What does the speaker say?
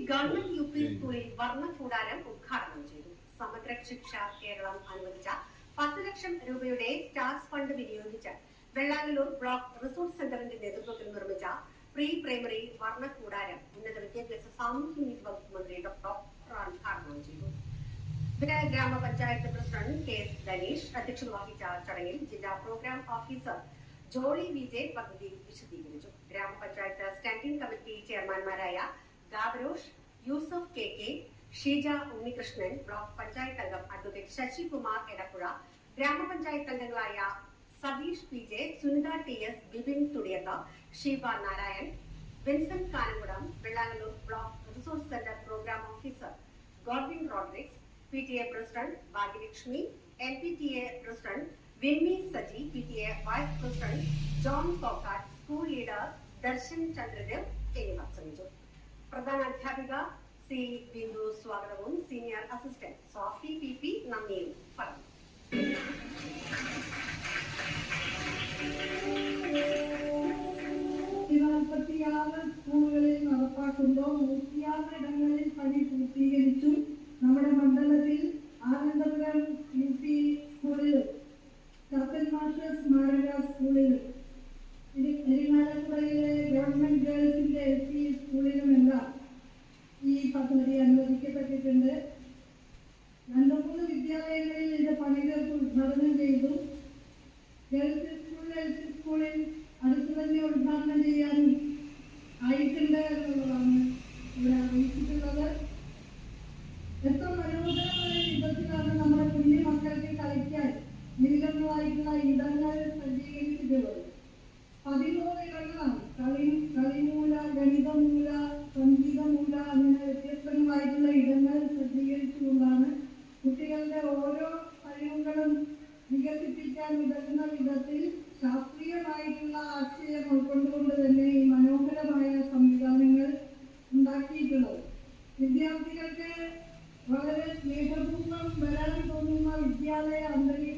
Government U P സ്കൂളിൽ വർണ്ണക്കൂടാരം ഉദ്ഘാടനം ചെയ്തു. സമഗ്ര ശിക്ഷ കേരളം അനുവദിച്ച 10 ലക്ഷം രൂപയുടെ സ്റ്റാർസ് ഫണ്ട് വിനിയോഗിച്ച് വെള്ളാങ്ങല്ലൂർ ബ്ലോക്ക് റിസോഴ്സ് സെന്ററിന്റെ നേതൃത്വത്തിൽ നിർമ്മിച്ച പ്രീ പ്രൈമറി വർണ്ണക്കൂടാരം ഉന്നത വിദ്യാഭ്യാസ സാമൂഹ്യനീതി വകുപ്പ് മന്ത്രി ഡോക്ടർ ഉദ്ഘാടനം ചെയ്തു. ഗ്രാമപഞ്ചായത്ത് പ്രസിഡന്റ് കെ എസ് ധനീഷ് അധ്യക്ഷത വഹിച്ച ചടങ്ങിൽ ജില്ലാ പ്രോഗ്രാം ഓഫീസർ ജോളി വിജയ് പദ്ധതി വിശദീകരിച്ചു. ഗ്രാമപഞ്ചായത്ത് സ്റ്റാൻഡിംഗ് കമ്മിറ്റി ചെയർമാൻമാരായ ഗാബരോഷ്, Yusuf K K, Sheeja Unnikrishnan, block panchayat അംഗം അഡ്വക്കേറ്റ് ശശികുമാർ എടപ്പുഴ, ഗ്രാമപഞ്ചായത്ത് അംഗങ്ങളായ Satheesh P J, Sunitha T S, Bibin Thudiyath, Sheeba Narayan, Vincent Kanakudam, Vellangallur block resource centre programme officer Godwin Rodrigues, PTA president Bhagyalakshmi, LPTA president Vinni Saji, PTA vice president John Kokkatt, school leader Darshan Chandradev എന്നിവർ ശ്രമിച്ചു. പ്രധാന അധ്യാപിക സി ബിന്ദു സ്വാഗതവും സീനിയർ അസിസ്റ്റന്റ് സോഫി PP നന്ദിയും പറഞ്ഞു. സ്കൂളുകളിൽ നടപ്പാക്കുമ്പോൾ 106 ഇടങ്ങളിൽ പണി പൂർത്തീകരിച്ചു. നമ്മുടെ മണ്ഡലത്തിൽ ആനന്ദപുരം UP സ്കൂളിൽ, കപ്പൽ മാസ്റ്റർ സ്മാരക സ്കൂളിൽ, എരിങ്ങാലക്കുടയിലെ ഗവൺമെന്റ് ഗേൾസിന്റെ LP സ്കൂളിലുമെല്ലാം ഈ പദ്ധതി അനുവദിക്കപ്പെട്ടിട്ടുണ്ട്. 2-3 വിദ്യാലയങ്ങളിൽ ഇതിന്റെ പണികൾ ഉദ്ഘാടനം ചെയ്തു. ഗേൾസ് സ്കൂളിൽ അടുത്ത് തന്നെ ഉദ്ഘാടനം ചെയ്യാനും ആയിട്ടുണ്ട് എന്നുള്ളതാണ് ഇവിടെ അറിയിച്ചിട്ടുള്ളത്. എത്ര മനോഹരമായ വിധത്തിലാണ് നമ്മുടെ കുഞ്ഞു മക്കൾക്ക് കളിക്കാൻ വിവിധങ്ങളായിട്ടുള്ള ഇടങ്ങൾ സജ്ജീകരിച്ചിട്ടുള്ളത്. 13 ഇടങ്ങളാണ്. കളിമൂല, ഗണിതമൂല, സംഗീതമൂല, അങ്ങനെ വ്യത്യസ്തങ്ങളായിട്ടുള്ള ഇടങ്ങൾ സജ്ജീകരിച്ചുകൊണ്ടാണ് കുട്ടികളുടെ ഓരോ കഴിവുകളും വികസിപ്പിക്കാൻ ഉതകുന്ന വിധത്തിൽ ശാസ്ത്രീയമായിട്ടുള്ള ആശയം ഉൾക്കൊണ്ടുകൊണ്ട് തന്നെ ഈ മനോഹരമായ സംവിധാനങ്ങൾ ഉണ്ടാക്കിയിട്ടുള്ളത്. വിദ്യാർത്ഥികൾക്ക് വളരെ സ്നേഹപൂർവ്വം വരാൻ തോന്നുന്ന വിദ്യാലയ അന്തരീക്ഷം